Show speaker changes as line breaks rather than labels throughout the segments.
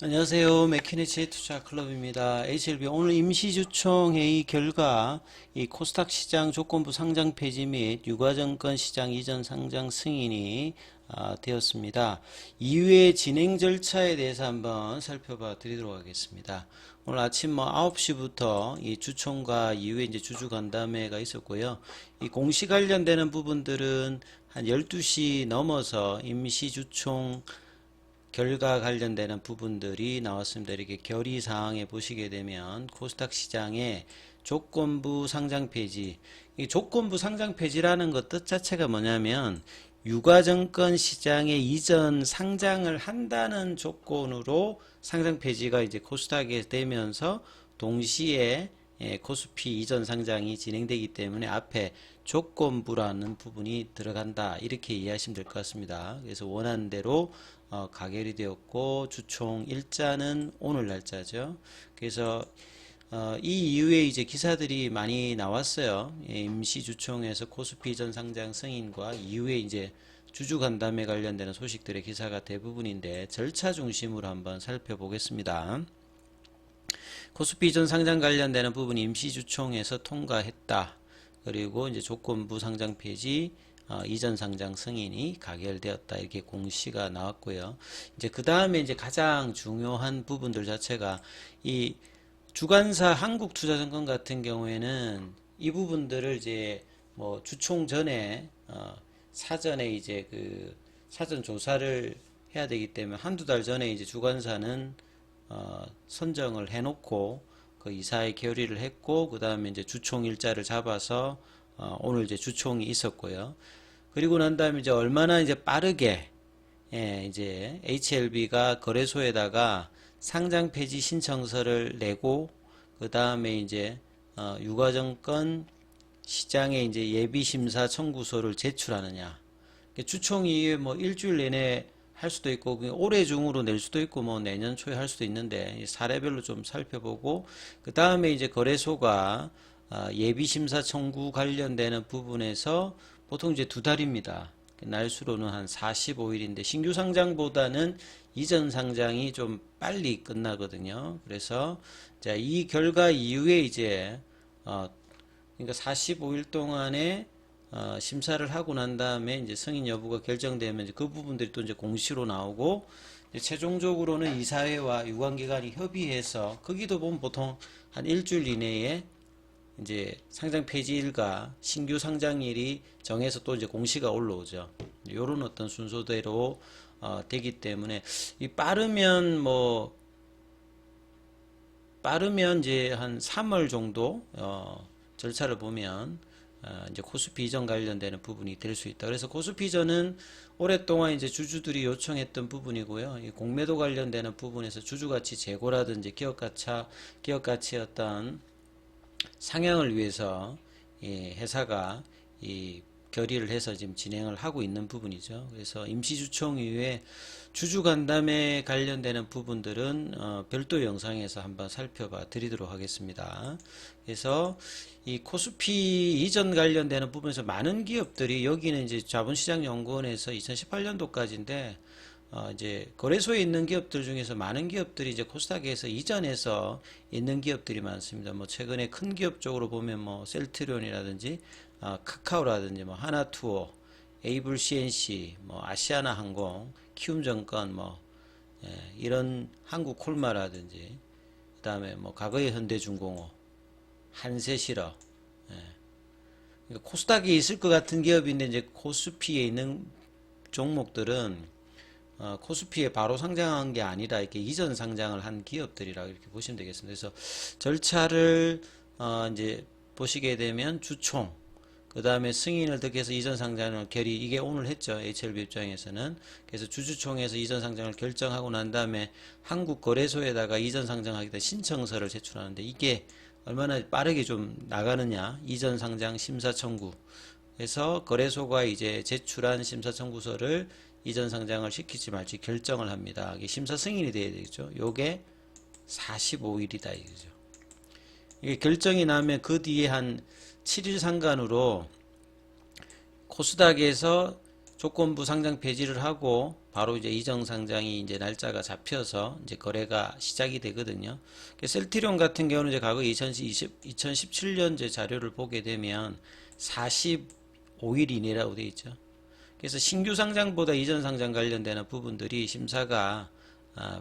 안녕하세요. 맥키니치 투자클럽입니다. HLB 오늘 임시주총 회의 결과 이 코스닥 시장 조건부 상장 폐지 및 유가증권 시장 이전 상장 승인이 되었습니다. 이후의 진행 절차에 대해서 한번 살펴봐 드리도록 하겠습니다. 오늘 아침 9시부터 이 주총과 이후에 이제 주주 간담회가 있었고요. 이 공시 관련되는 부분들은 한 12시 넘어서 임시주총 결과 관련되는 부분들이 나왔습니다. 이렇게 결의사항에 보시게 되면 코스닥 시장의 조건부 상장 폐지, 이 조건부 상장 폐지라는 것 뜻 자체가 뭐냐면 유가증권 시장에 이전 상장을 한다는 조건으로 상장 폐지가 이제 코스닥에 되면서 동시에 코스피 이전 상장이 진행되기 때문에 앞에 조건부라는 부분이 들어간다, 이렇게 이해하시면 될 것 같습니다. 그래서 원하는 대로 가결이 되었고 주총 일자는 오늘 날짜죠. 그래서 이 이후에 이제 기사들이 많이 나왔어요. 임시주총에서 코스피 이전 상장 승인과 이후에 이제 주주 간담회 관련되는 소식들의 기사가 대부분인데 절차 중심으로 한번 살펴보겠습니다. 코스피 이전 상장 관련되는 부분이 임시주총에서 통과했다. 그리고 이제 조건부 상장 폐지, 이전 상장 승인이 가결되었다, 이렇게 공시가 나왔고요. 이제 그 다음에 이제 가장 중요한 부분들 자체가 이 주관사 한국투자증권 같은 경우에는 이 부분들을 이제 뭐 주총 전에 사전에 이제 그 사전 조사를 해야 되기 때문에 한두 달 전에 이제 주관사는 선정을 해놓고 그 이사회 결의를 했고, 그 다음에 이제 주총 일자를 잡아서 오늘 이제 주총이 있었고요. 그리고 난 다음에 이제 얼마나 이제 빠르게 이제 HLB가 거래소에다가 상장 폐지 신청서를 내고, 그 다음에 이제 유가증권 시장에 이제 예비 심사 청구서를 제출하느냐. 주총 이후에 뭐 일주일 내내 할 수도 있고 올해 중으로 낼 수도 있고 뭐 내년 초에 할 수도 있는데 사례별로 좀 살펴보고, 그 다음에 이제 거래소가 예비 심사 청구 관련되는 부분에서 보통 이제 2달입니다. 날수로는 한 45일인데 신규 상장보다는 이전 상장이 좀 빨리 끝나거든요. 그래서 자, 이 결과 이후에 이제 그러니까 45일 동안에 심사를 하고 난 다음에 이제 승인 여부가 결정되면 이제 그 부분들이 또 이제 공시로 나오고, 이제 최종적으로는 이사회와 유관기관이 협의해서 거기도 보면 보통 한 일주일 이내에 이제 상장 폐지일과 신규 상장일이 정해서 또 이제 공시가 올라오죠. 이런 어떤 순서대로 되기 때문에 이 빠르면 이제 한 3월 정도 절차를 보면 이제 코스피 이전 관련되는 부분이 될 수 있다. 그래서 코스피 이전은 오랫동안 이제 주주들이 요청했던 부분이고요. 이 공매도 관련되는 부분에서 주주가치 재고라든지 기업가치의 어떤 상향을 위해서 이 회사가 이 결의를 해서 지금 진행을 하고 있는 부분이죠. 그래서 임시주총 이후에 주주간담회 관련되는 부분들은 별도 영상에서 한번 살펴봐 드리도록 하겠습니다. 그래서 이 코스피 이전 관련되는 부분에서 많은 기업들이, 여기는 이제 자본시장연구원에서 2018년도까지인데 이제 거래소에 있는 기업들 중에서 많은 기업들이 이제 코스닥에서 이전해서 있는 기업들이 많습니다. 뭐 최근에 큰 기업 쪽으로 보면 뭐 셀트리온이라든지 카카오라든지 뭐 하나투어, 에이블 CNC, 뭐 아시아나항공, 키움증권, 뭐 이런 한국콜마라든지, 그다음에 뭐 과거의 현대중공업, 한세실업, 그러니까 코스닥에 있을 것 같은 기업인데 이제 코스피에 있는 종목들은 코스피에 바로 상장한 게 아니라 이렇게 이전 상장을 한 기업들이라고 이렇게 보시면 되겠습니다. 그래서 절차를 이제 보시게 되면 주총, 그 다음에 승인을 득해서 이전 상장을 결의, 이게 오늘 했죠. HLB 입장에서는. 그래서 주주총에서 이전 상장을 결정하고 난 다음에 한국거래소에다가 이전 상장하겠다 신청서를 제출하는데, 이게 얼마나 빠르게 좀 나가느냐. 이전 상장 심사 청구. 그래서 거래소가 이제 제출한 심사 청구서를 이전 상장을 시킬지 말지 결정을 합니다. 이게 심사 승인이 돼야 되겠죠. 요게 45일이다 이거죠. 이게 결정이 나면 그 뒤에 한 7일 상간으로 코스닥에서 조건부 상장 폐지를 하고 바로 이제 이전 상장이 이제 날짜가 잡혀서 이제 거래가 시작이 되거든요. 셀트리온 같은 경우는 이제 과거 2017년 제 자료를 보게 되면 45일 이내라고 되어 있죠. 그래서 신규 상장보다 이전 상장 관련되는 부분들이 심사가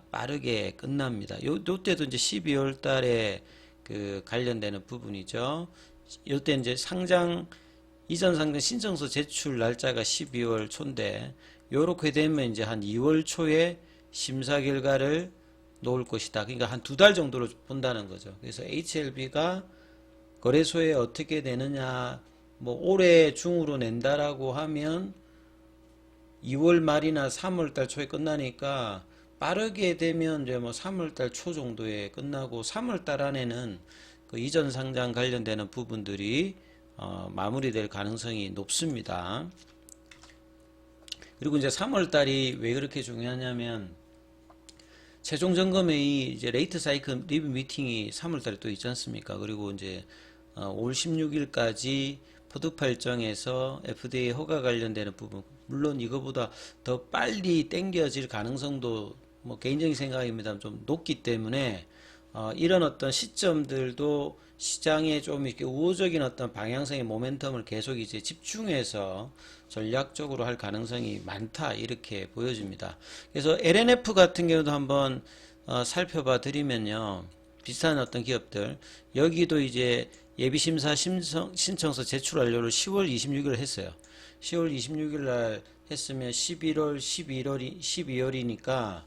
빠르게 끝납니다. 요때도 이제 12월 달에 그 관련되는 부분이죠. 요때 이제 이전 상장 신청서 제출 날짜가 12월 초인데, 요렇게 되면 이제 한 2월 초에 심사 결과를 놓을 것이다. 그러니까 한 2달 정도로 본다는 거죠. 그래서 HLB가 거래소에 어떻게 되느냐, 뭐 올해 중으로 낸다라고 하면 2월 말이나 3월 달 초에 끝나니까, 빠르게 되면 이제 뭐 3월 달 초 정도에 끝나고 3월 달 안에는 그 이전 상장 관련되는 부분들이 마무리될 가능성이 높습니다. 그리고 이제 3월 달이 왜 그렇게 중요하냐면, 최종 점검회의 이제 레이트 사이클 리뷰 미팅이 3월 달에 또 있지 않습니까? 그리고 이제 5월 16일까지 포드8정에서 FDA 허가 관련되는 부분, 물론 이거보다 더 빨리 땡겨질 가능성도 뭐 개인적인 생각입니다. 좀 높기 때문에 이런 어떤 시점들도 시장에 좀 이렇게 우호적인 어떤 방향성의 모멘텀을 계속 이제 집중해서 전략적으로 할 가능성이 많다, 이렇게 보여집니다. 그래서 LNF 같은 경우도 한번 살펴봐 드리면요, 비슷한 어떤 기업들, 여기도 이제 예비심사 신청서 제출 완료를 10월 26일 했어요. 10월 26일 날 했으면 11월, 12월이니까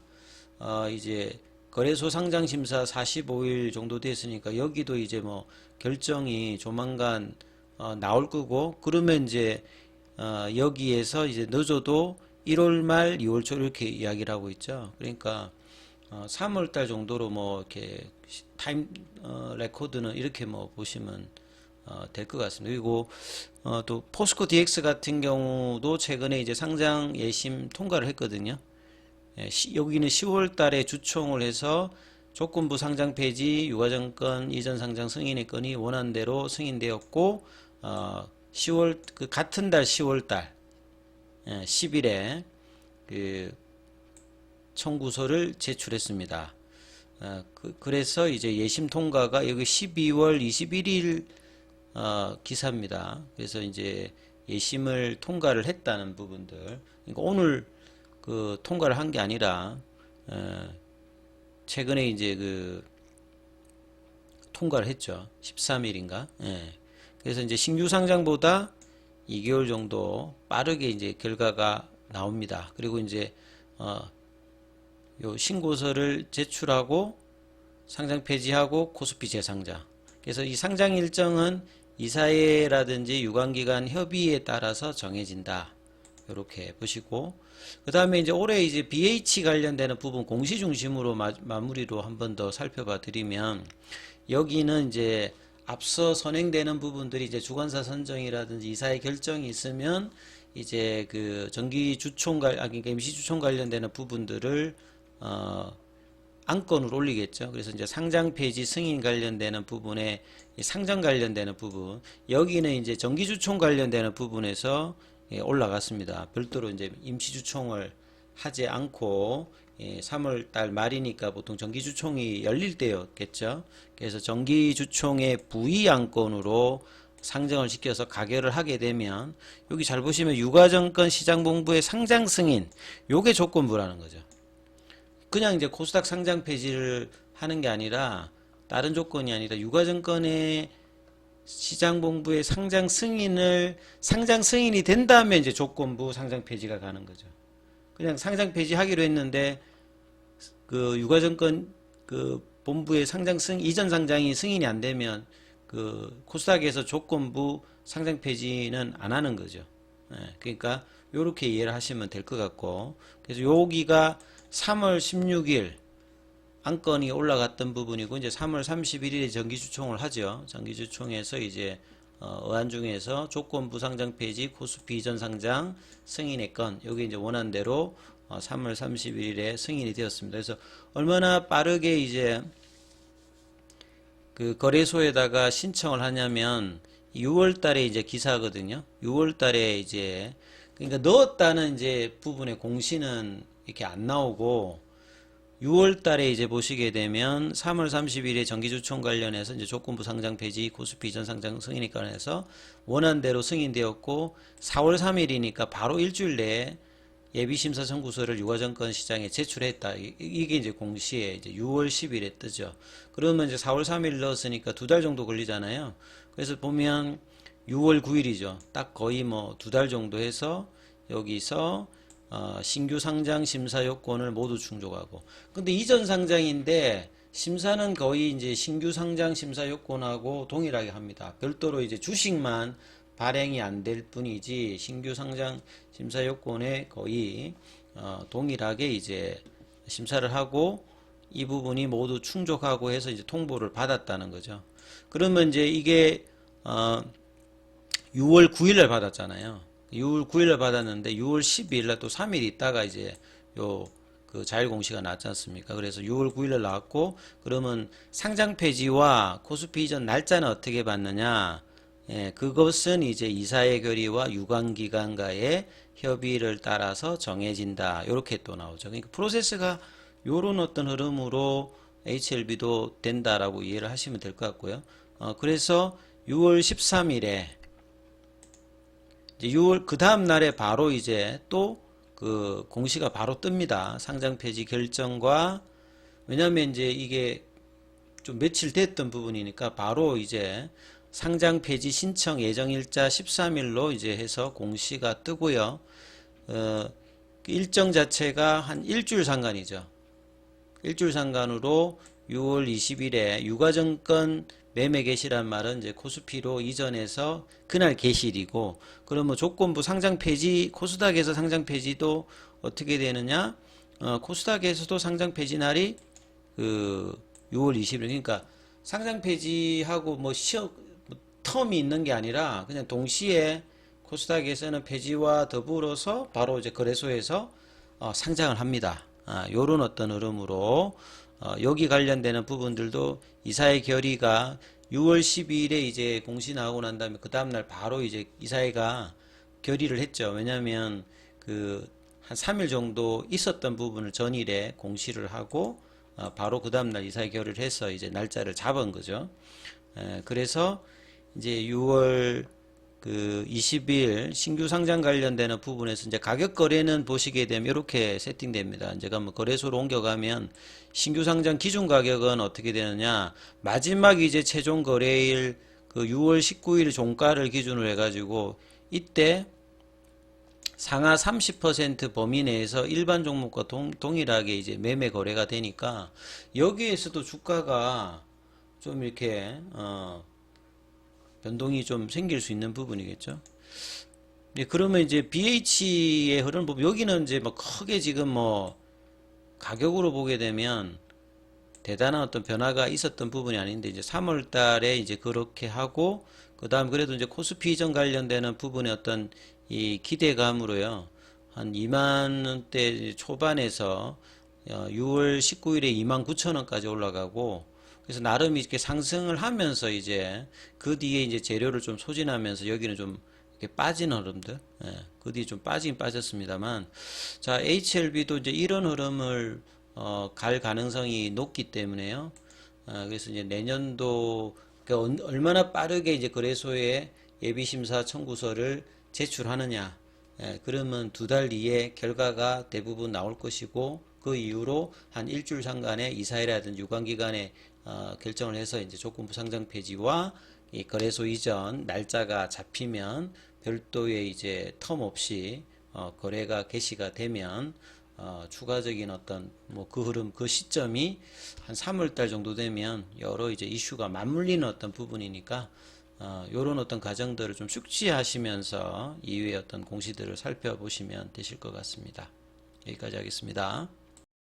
이제 거래소 상장 심사 45일 정도 됐으니까, 여기도 이제 뭐 결정이 조만간 나올 거고, 그러면 이제 여기에서 이제 늦어도 1월 말 2월 초 이렇게 이야기를 하고 있죠. 그러니까 3월 달 정도로 뭐 이렇게 타임 레코드는 이렇게 뭐 보시면 될 것 같습니다. 그리고 또 포스코 DX 같은 경우도 최근에 이제 상장 예심 통과를 했거든요. 여기는 10월 달에 주총을 해서 조건부 상장 폐지, 유가증권 이전 상장 승인의 건이 원안대로 승인되었고, 10월 그 같은 달 10월 달 10일에 그 청구서를 제출했습니다. 그래서 이제 예심 통과가 여기 12월 21일 기사입니다. 그래서 이제 예심을 통과를 했다는 부분들. 그러니까 오늘 그 통과를 한 게 아니라 최근에 이제 그 통과를 했죠. 13일인가. 그래서 이제 신규 상장보다 2개월 정도 빠르게 이제 결과가 나옵니다. 그리고 이제 요 신고서를 제출하고 상장 폐지하고 코스피 재상장. 그래서 이 상장 일정은 이사회라든지 유관기관 협의에 따라서 정해진다. 이렇게 보시고, 그 다음에 이제 올해 이제 BH 관련되는 부분 공시 중심으로 마무리로 한 번 더 살펴봐 드리면, 여기는 이제 앞서 선행되는 부분들이 이제 주관사 선정이라든지 이사회 결정이 있으면 이제 그 정기 주총 그러니까 임시 주총 관련되는 부분들을 안건으로 올리겠죠. 그래서 이제 상장 폐지 승인 관련되는 부분에 상장 관련되는 부분, 여기는 이제 정기 주총 관련되는 부분에서 올라갔습니다. 별도로 이제 임시 주총을 하지 않고 3월 달 말이니까 보통 정기 주총이 열릴 때였겠죠. 그래서 정기 주총의 부의 안건으로 상정을 시켜서 가결을 하게 되면, 여기 잘 보시면 유가증권 시장본부의 상장 승인, 요게 조건부라는 거죠. 그냥 이제 코스닥 상장 폐지를 하는 게 아니라, 다른 조건이 아니라 유가증권의 시장본부의 상장 승인이 된다면 이제 조건부 상장 폐지가 가는 거죠. 그냥 상장 폐지하기로 했는데 그 유가증권 그 본부의 이전 상장이 승인이 안 되면 그 코스닥에서 조건부 상장 폐지는 안 하는 거죠. 그러니까 요렇게 이해를 하시면 될 것 같고, 그래서 여기가 3월 16일 안건이 올라갔던 부분이고, 이제 3월 31일에 정기주총을 하죠. 정기주총에서 이제 의안 중에서 조건부 상장 폐지, 코스피 이전 상장 승인의 건, 여기 이제 원안대로 3월 31일에 승인이 되었습니다. 그래서 얼마나 빠르게 이제 그 거래소에다가 신청을 하냐면 6월 달에 이제 기사거든요. 6월 달에 이제 그러니까 넣었다는 이제 부분의 공시는 이렇게 안 나오고 6월 달에 이제 보시게 되면 3월 30일에 정기주총 관련해서 이제 조건부 상장 폐지, 코스피 이전 상장 승인에 관해서 원안대로 승인되었고 4월 3일이니까 바로 일주일 내에 예비심사 청구서를 유가증권 시장에 제출했다. 이게 이제 공시에 이제 6월 10일에 뜨죠. 그러면 이제 4월 3일 넣었으니까 2달 정도 걸리잖아요. 그래서 보면 6월 9일이죠. 딱 거의 뭐 2달 정도 해서 여기서 신규 상장 심사 요건을 모두 충족하고. 근데 이전 상장인데 심사는 거의 이제 신규 상장 심사 요건하고 동일하게 합니다. 별도로 이제 주식만 발행이 안 될 뿐이지 신규 상장 심사 요건에 거의 동일하게 이제 심사를 하고 이 부분이 모두 충족하고 해서 이제 통보를 받았다는 거죠. 그러면 이제 이게 6월 9일날 받았잖아요. 6월 9일날 받았는데 6월 12일날 또 3일 있다가 이제 그 자율 공시가 나왔지 않습니까? 그래서 6월 9일날 나왔고, 그러면 상장 폐지와 코스피 이전 날짜는 어떻게 받느냐? 예, 그것은 이제 이사회 결의와 유관기관과의 협의를 따라서 정해진다. 이렇게 또 나오죠. 그러니까 프로세스가 요런 어떤 흐름으로 HLB도 된다라고 이해를 하시면 될 것 같고요. 그래서 6월 13일에 이제 6월 그 다음 날에 바로 이제 또 그 공시가 바로 뜹니다. 상장 폐지 결정과, 왜냐면 이제 이게 좀 며칠 됐던 부분이니까 바로 이제 상장 폐지 신청 예정일자 13일로 이제 해서 공시가 뜨고요. 그 일정 자체가 한 일주일 상간이죠. 일주일 상간으로 6월 20일에 유가증권 매매 개시란 말은 이제 코스피로 이전해서 그날 개시일이고, 그러면 조건부 상장 폐지, 코스닥에서 상장 폐지도 어떻게 되느냐? 코스닥에서도 상장 폐지 날이 그 6월 20일, 그러니까 상장 폐지하고 뭐 텀이 있는 게 아니라 그냥 동시에 코스닥에서는 폐지와 더불어서 바로 이제 거래소에서 상장을 합니다. 요런 어떤 흐름으로 여기 관련되는 부분들도 이사회 결의가 6월 12일에 이제 공시 나오고 난 다음에 그 다음날 바로 이제 이사회가 결의를 했죠. 왜냐하면 그 한 3일 정도 있었던 부분을 전일에 공시를 하고 바로 그 다음날 이사회 결의를 해서 이제 날짜를 잡은 거죠. 그래서 이제 6월 그 20일 신규 상장 관련되는 부분에서 이제 가격 거래는 보시게 되면 이렇게 세팅됩니다. 제가 뭐 거래소로 옮겨가면 신규 상장 기준 가격은 어떻게 되느냐, 마지막 이제 최종 거래일 그 6월 19일 종가를 기준으로 해가지고 이때 상하 30% 범위 내에서 일반 종목과 동일하게 이제 매매 거래가 되니까 여기에서도 주가가 좀 이렇게 변동이 좀 생길 수 있는 부분이겠죠. 네, 그러면 이제 BH의 흐름 보면 여기는 이제 뭐 크게 지금 뭐 가격으로 보게 되면 대단한 어떤 변화가 있었던 부분이 아닌데 이제 3월 달에 이제 그렇게 하고, 그 다음 그래도 이제 코스피 이전 관련되는 부분의 어떤 이 기대감으로요, 한 2만 원대 초반에서 6월 19일에 29,000원까지 올라가고, 그래서 나름 이렇게 상승을 하면서 이제 그 뒤에 이제 재료를 좀 소진하면서 여기는 좀 이렇게 빠지는 흐름들, 그 뒤에 좀 빠지긴 빠졌습니다만, 자, HLB도 이제 이런 흐름을 갈 가능성이 높기 때문에요. 그래서 이제 내년도 그러니까 얼마나 빠르게 이제 거래소에 예비심사 청구서를 제출하느냐, 그러면 2달 뒤에 결과가 대부분 나올 것이고, 그 이후로 한 일주일 상간에 이사회라든지 유관기관에 결정을 해서 이제 조건부 상장 폐지와 이 거래소 이전 날짜가 잡히면 별도의 이제 텀 없이 거래가 개시가 되면 추가적인 어떤 뭐 그 흐름, 그 시점이 한 3월달 정도 되면 여러 이제 이슈가 맞물리는 어떤 부분이니까 요런 어떤 과정들을 좀 숙지하시면서 이후의 어떤 공시들을 살펴보시면 되실 것 같습니다. 여기까지 하겠습니다.